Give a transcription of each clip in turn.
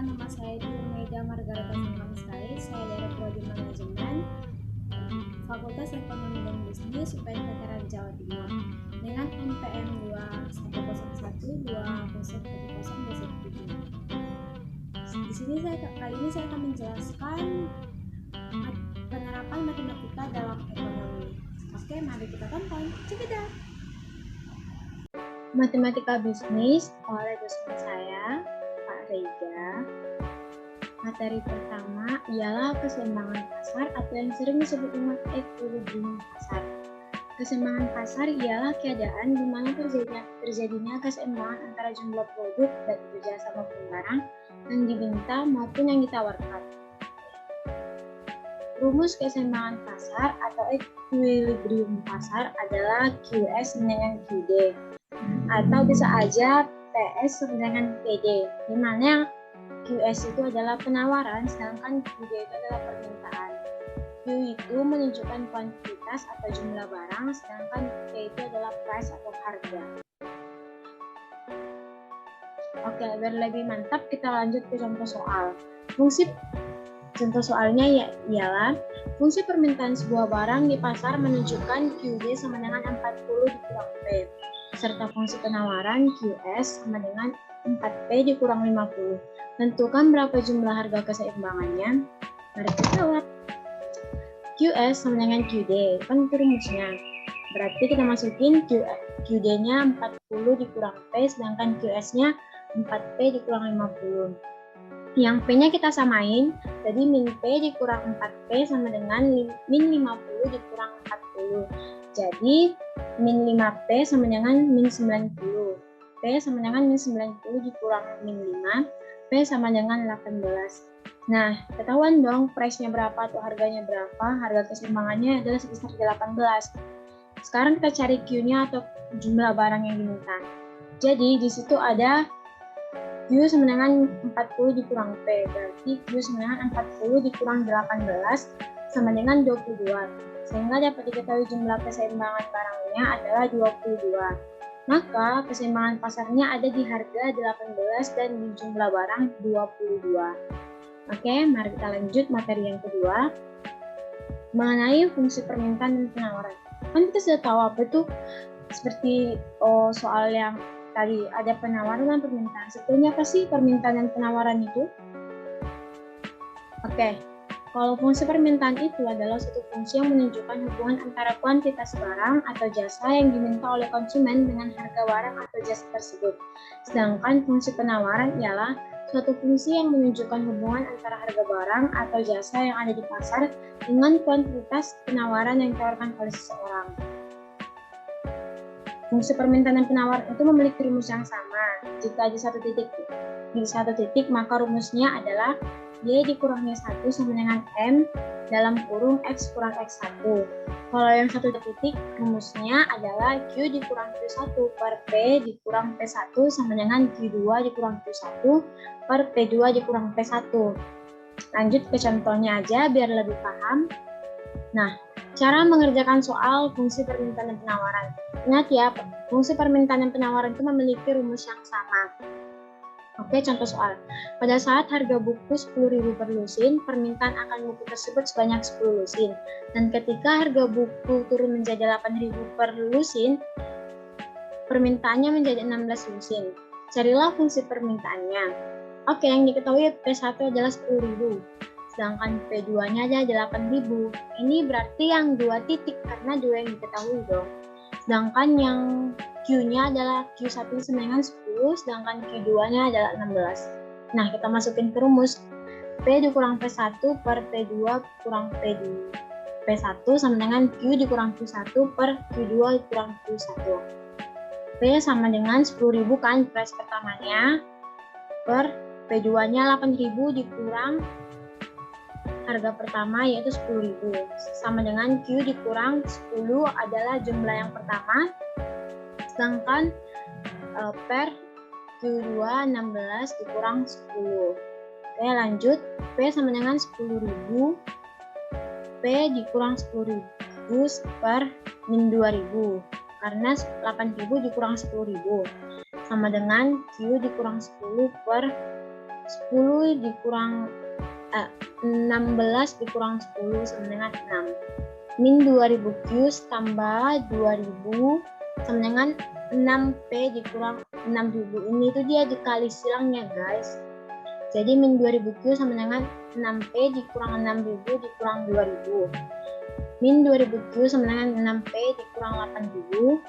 nama saya Junaida Margareta Sari. Saya dari Prodi Manajemen Fakultas Ekonomi dan Bisnis UPN Veteran Jawa Timur dengan NPM 2101 2010 Di sini kali ini saya akan menjelaskan penerapan matematika dalam ekonomi. Oke, mari kita tonton. Check it out. Matematika bisnis oleh dosen saya, Pak Rega. Materi pertama ialah keseimbangan pasar atau yang sering disebut dengan equilibrium pasar. Keseimbangan pasar ialah keadaan di mana terjadinya keseimbangan antara jumlah produk dan jasa maupun barang yang diminta maupun yang ditawarkan. Rumus keseimbangan pasar atau equilibrium pasar adalah QS dengan QD, atau bisa aja PS dengan PD, di mana QS itu adalah penawaran, sedangkan QD itu adalah permintaan. Q itu menunjukkan kuantitas atau jumlah barang, sedangkan P itu adalah price atau harga. Oke, biar lebih mantap kita lanjut ke contoh soal. Contoh soalnya ialah fungsi permintaan sebuah barang di pasar menunjukkan QD sama dengan 40 dikurang P, serta fungsi penawaran QS sama dengan 4P dikurang 50. Tentukan berapa jumlah harga keseimbangannya. Mari kita jawab. QS sama dengan QD, kan itu rumusnya. Berarti kita masukin QD-nya 40 dikurang P, sedangkan QS-nya 4P dikurang 50. Yang P-nya kita samain, jadi min P dikurang 4P sama dengan min 50 dikurang 40. Jadi min 5P sama dengan min 90. P sama dengan min 90 dikurang min 5, P sama dengan 18. Nah, ketahuan dong price-nya berapa atau harganya berapa. Harga keseimbangannya adalah sebesar 18. Sekarang kita cari Q-nya atau jumlah barang yang diminta. Jadi di situ ada Q sama dengan 40 dikurang P, berarti Q sama dengan 40 dikurang 18 sama dengan 22. Sehingga dapat diketahui jumlah keseimbangan barangnya adalah 22. Maka keseimbangan pasarnya ada di harga 18 dan di jumlah barang 22. Oke, mari kita lanjut materi yang kedua. Mengenai fungsi permintaan dan penawaran. Kan kita sudah tahu apa itu, seperti soal yang tadi ada penawaran dan permintaan. Sebetulnya apa sih permintaan dan penawaran itu? Oke. Kalau fungsi permintaan itu adalah suatu fungsi yang menunjukkan hubungan antara kuantitas barang atau jasa yang diminta oleh konsumen dengan harga barang atau jasa tersebut. Sedangkan fungsi penawaran ialah suatu fungsi yang menunjukkan hubungan antara harga barang atau jasa yang ada di pasar dengan kuantitas penawaran yang ditawarkan oleh seseorang. Fungsi permintaan dan penawaran itu memiliki rumus yang sama. Jika di satu titik, maka rumusnya adalah Y dikurang Y1 sama dengan M dalam kurung X kurang X1. Kalau yang satu titik, rumusnya adalah Q dikurang Q1 per P dikurang P1 sama dengan Q2 dikurang Q1 per P2 dikurang P1. Lanjut ke contohnya aja biar lebih paham. Nah, cara mengerjakan soal fungsi permintaan dan penawaran. Ingat ya, fungsi permintaan dan penawaran itu memiliki rumus yang sama. Oke, contoh soal. Pada saat harga buku 10.000 per lusin, permintaan akan buku tersebut sebanyak 10 lusin. Dan ketika harga buku turun menjadi 8.000 per lusin, permintaannya menjadi 16 lusin. Carilah fungsi permintaannya. Oke, yang diketahui P1 adalah 10.000. Sedangkan P2-nya adalah 8.000. Ini berarti yang 2 titik karena 2 yang diketahui dong. Sedangkan yang Q-nya adalah Q1 sama dengan 10, sedangkan Q2-nya adalah 16. Nah, kita masukin ke rumus. P dikurang P1 per P2 kurang P1 sama dengan Q dikurang Q1 per Q2 dikurang Q1. P sama dengan 10.000 kan price pertamanya, per P2-nya 8.000 dikurang harga pertama yaitu 10.000 sama dengan Q dikurang 10 adalah jumlah yang pertama, sedangkan per Q2 16 dikurang 10. Oke, lanjut. P sama dengan 10.000, P dikurang 10.000 per min 2.000 karena 8.000 dikurang 10.000 sama dengan Q dikurang 10 per 10 dikurang 16 dikurang 10 sama dengan 6. Min 2000Q tambah 2000 sama dengan 6P dikurang 6000. Ini tuh dia dikali silangnya guys. Jadi min 2000Q sama dengan 6P dikurang 6000 dikurang 2000. Min 2000Q sama dengan 6P dikurang 8000.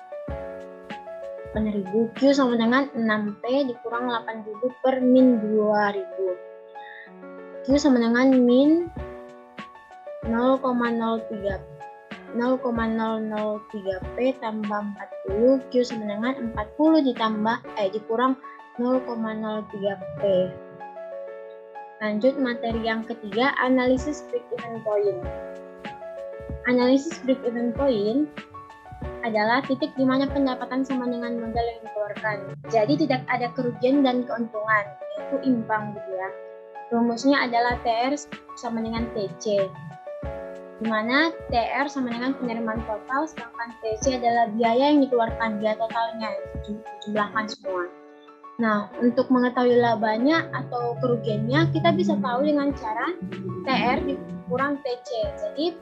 Q sama dengan 6P dikurang 8000 per min 2000. Q sama dengan min 0,003P tambah 40. Q sama dengan 40 dikurang 0,03P. Lanjut materi yang ketiga, analisis break-even point. Analisis break-even point adalah titik di mana pendapatan sama dengan modal yang dikeluarkan. Jadi tidak ada kerugian dan keuntungan, yaitu imbang gitu ya. Rumusnya adalah TR sama dengan TC, di mana TR sama dengan penerimaan total, sedangkan TC adalah biaya yang dikeluarkan, biaya totalnya, dijumlahkan semua. Nah, untuk mengetahui labanya atau kerugiannya, kita bisa tahu dengan cara TR dikurang TC. Jadi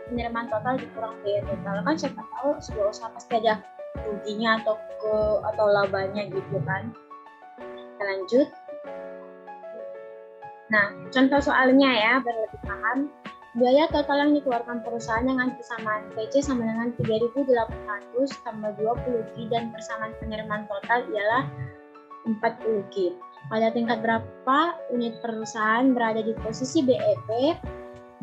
penerimaan total dikurang biaya total, kan siapa tahu sebuah usaha pasti ada ruginya atau labanya gitu kan. Kita lanjut. Nah, contoh soalnya ya, biar lebih paham. Biaya total yang dikeluarkan perusahaan dengan persamaan TC sama dengan 3.800 tambah 20Q dan persamaan penerimaan total ialah 40Q. Pada tingkat berapa unit perusahaan berada di posisi BEP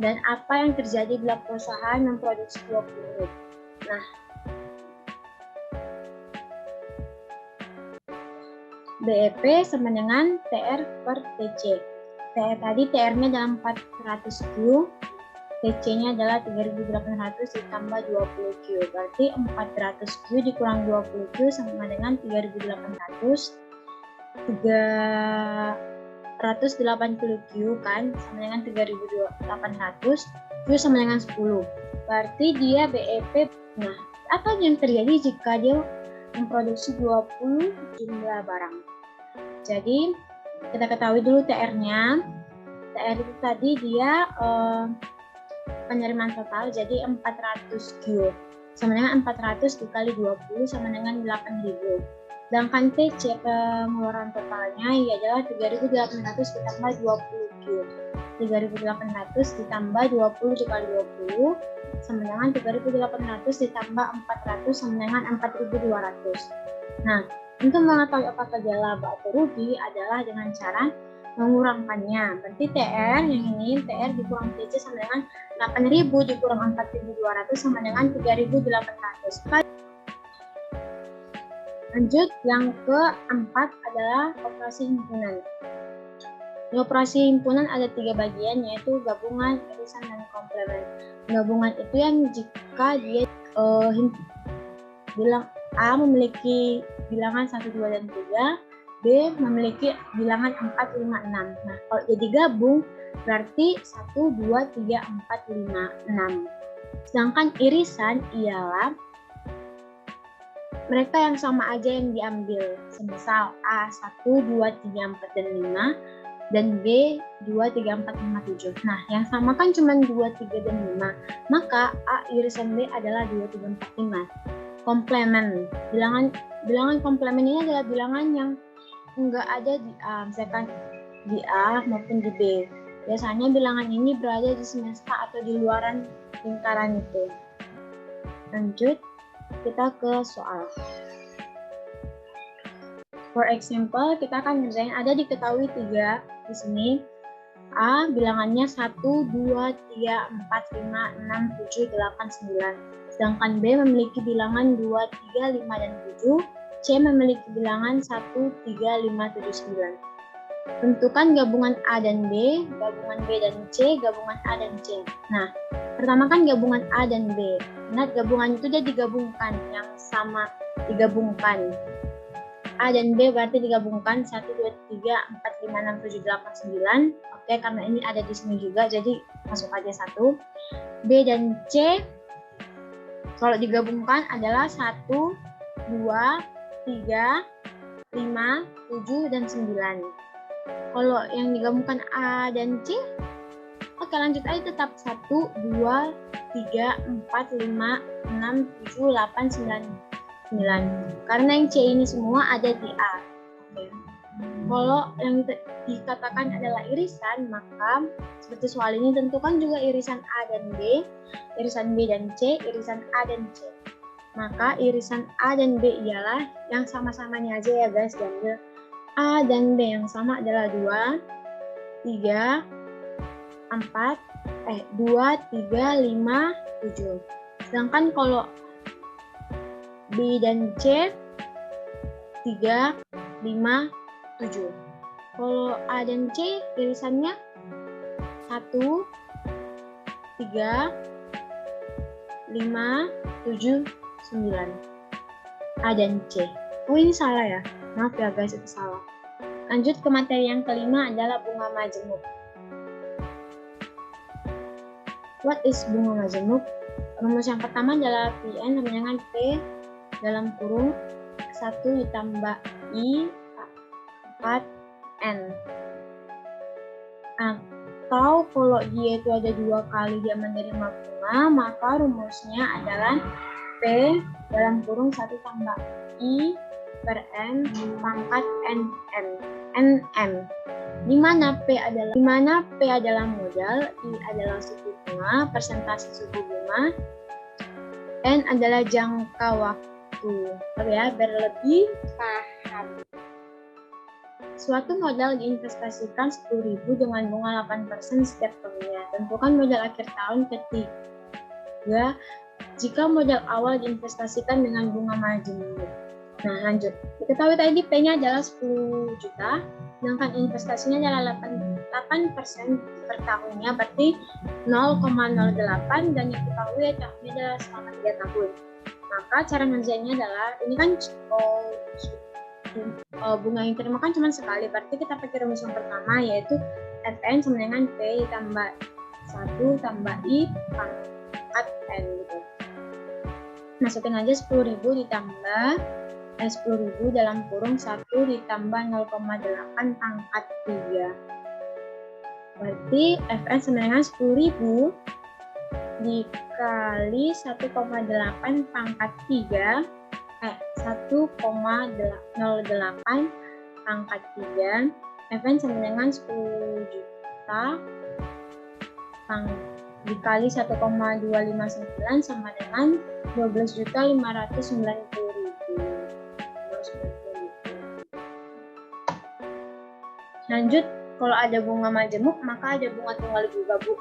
dan apa yang terjadi bila perusahaan memproduksi 20 unit. Nah, BEP sama dengan TR per TC. Tadi TR-nya adalah 400Q, TC-nya adalah 3.800 ditambah 20Q. Berarti 400Q dikurang 20Q sama dengan 3.800. 380Q kan sama dengan 3.800, Q sama dengan 10. Berarti dia BEP. Nah, apa yang terjadi jika dia memproduksi 20 jumlah barang? Jadi kita ketahui dulu TR-nya. TR itu tadi dia penerimaan total, jadi 400Q sama dengan 400 dikali 20 sama dengan 8.000. Sedangkan TC pengeluaran totalnya adalah 3.800 ditambah 20Q. 3.800 ditambah 20 dikali 20 sama dengan 3.800 ditambah 400 sama dengan 4.200. Nah, untuk mengetahui apakah dia laba atau rugi adalah dengan cara mengurangkannya. Berarti TR yang ini, TR dikurang TC sama dengan 8.000 dikurang 4.200 sama dengan 3.800. Lanjut, yang keempat adalah operasi himpunan. Di operasi himpunan ada 3 bagian, yaitu gabungan, irisan, dan komplemen. Gabungan itu yang jika dia bilang A memiliki bilangan 1, 2, dan 3, B memiliki bilangan 4, 5, 6. Nah, kalau jadi gabung berarti 1, 2, 3, 4, 5, 6. Sedangkan irisan ialah mereka yang sama aja yang diambil. Semisal A 1, 2, 3, 4, dan 5 dan B 2, 3, 4, 5, 7. Nah, yang sama kan cuma 2, 3, dan 5. Maka A irisan B adalah 2, 3, 4, 5. Komplemen. Bilangan komplemen ini adalah bilangan yang enggak ada di A, misalkan di A maupun di B. Biasanya bilangan ini berada di semesta atau di luaran lingkaran itu. Lanjut, kita ke soal. For example, kita akan ngerjain ada diketahui 3 di sini. A bilangannya 1, 2, 3, 4, 5, 6, 7, 8, 9. Sedangkan B memiliki bilangan 2, 3, 5, dan 7. C memiliki bilangan 1, 3, 5, 7, 9. Tentukan gabungan A dan B, gabungan B dan C, gabungan A dan C. Nah, pertama kan gabungan A dan B. Ingat, gabungan itu dia digabungkan, yang sama digabungkan. A dan B berarti digabungkan 1, 2, 3, 4, 5, 6, 7, 8, 9. Oke, karena ini ada di sini juga, jadi masuk aja 1. B dan C kalau digabungkan adalah 1, 2, 3, 5, 7, dan 9. Kalau yang digabungkan A dan C, oke lanjut aja tetap 1, 2, 3, 4, 5, 6, 7, 8, 9. Karena yang C ini semua ada di A. Oke. Kalau yang dikatakan adalah irisan, maka seperti soal ini tentukan juga irisan A dan B, irisan B dan C, irisan A dan C. Maka irisan A dan B ialah yang sama-samanya aja ya guys, diambil A dan B yang sama adalah 2, 3, 2, 3, 5, 7. Sedangkan kalau B dan C 3, 5, 7. Kalau A dan C irisannya 1, 3, 5, 7, 9. A dan C. Oh ini salah ya? Maaf ya guys, itu salah. Lanjut ke materi yang kelima adalah bunga majemuk. What is bunga majemuk? Rumus yang pertama adalah Pn sama dengan P dalam kurung 1 ditambah I 4 N. Atau kalau dia itu ada 2 kali dia menerima bunga, maka rumusnya adalah P dalam kurung 1 tambah I per N pangkat NM. Di mana P adalah modal, I adalah suku bunga, persentase suku bunga, N adalah jangka waktu. Ya, biar lebih paham. Suatu modal diinvestasikan 10.000 dengan bunga 8% setiap tahunnya. Tentukan modal akhir tahun ketiga jika modal awal diinvestasikan dengan bunga majemuk. Nah, lanjut. Diketahui tadi P-nya adalah 10 juta, sedangkan investasinya adalah 8% per tahunnya, berarti 0,08, dan diketahui tahunnya adalah selama 3 tahun. Maka cara ngerjainnya adalah, ini kan bunga yang diterima kan cuma sekali, berarti kita pakai rumus yang pertama, yaitu Fn sama dengan P ditambah 1 tambah I pangkat N gitu. Masukin aja 10.000 ditambah 10.000 dalam kurung 1 ditambah 0,8 pangkat 3. Berarti Fn sama dengan 10.000 dikali 1,8 pangkat 3, 1,08 pangkat 3. Fn sama dengan 10 juta dikali 1,259 sama dengan 12.590.000. Lanjut, kalau ada bunga majemuk, maka ada bunga tunggal juga, Bu.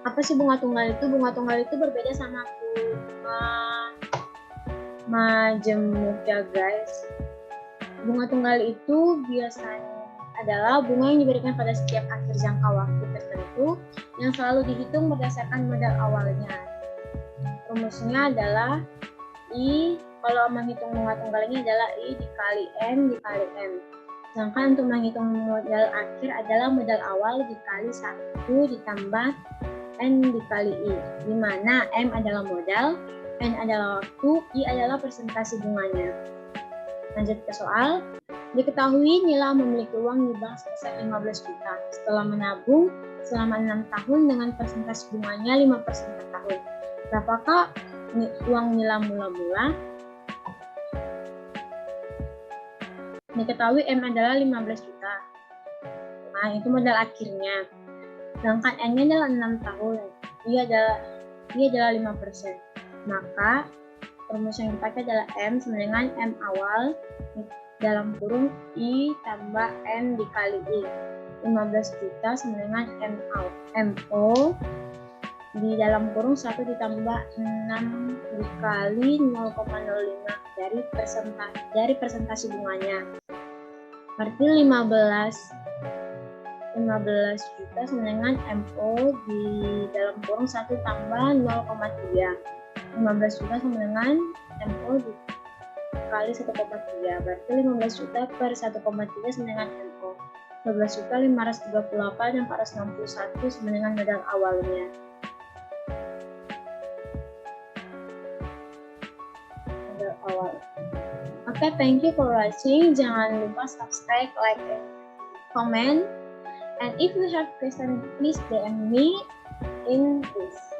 Apa sih bunga tunggal itu? Bunga tunggal itu berbeda sama bunga majemuk ya, guys. Bunga tunggal itu biasanya adalah bunga yang diberikan pada setiap akhir jangka waktu tertentu yang selalu dihitung berdasarkan modal awalnya. Rumusnya adalah I, kalau menghitung bunga tunggalnya adalah I dikali N dikali M. Sedangkan untuk menghitung modal akhir adalah modal awal dikali 1 ditambah N dikali I, di mana M adalah modal, N adalah waktu, I adalah persentase bunganya. Lanjut ke soal. Diketahui Nila memiliki uang di bank sebesar 15 juta. Setelah menabung selama 6 tahun dengan persentase bunganya 5% per tahun. Berapakah uang Nila mula-mula? Diketahui M adalah 15 juta. Nah, itu modal akhirnya. Sedangkan N-nya adalah 6 tahun. Dia adalah 5%. Maka rumus yang dipakai adalah M sama dengan M awal dalam kurung I tambah N dikali I. 15 juta sama dengan MO di dalam kurung 1 ditambah 6 dikali 0,05 dari persentase bunganya. Berarti 15 juta sama dengan MO di dalam kurung 1 tambah 0,3. 15 juta sama dengan MO dikali 1,3. Berarti 15 juta per 1,3 sama dengan MO. 12 juta 538 dan 461 sama dengan modal awalnya. Modal awal. Oke, thank you for watching. Jangan lupa subscribe, like, and comment. And if you have question, please DM me in this.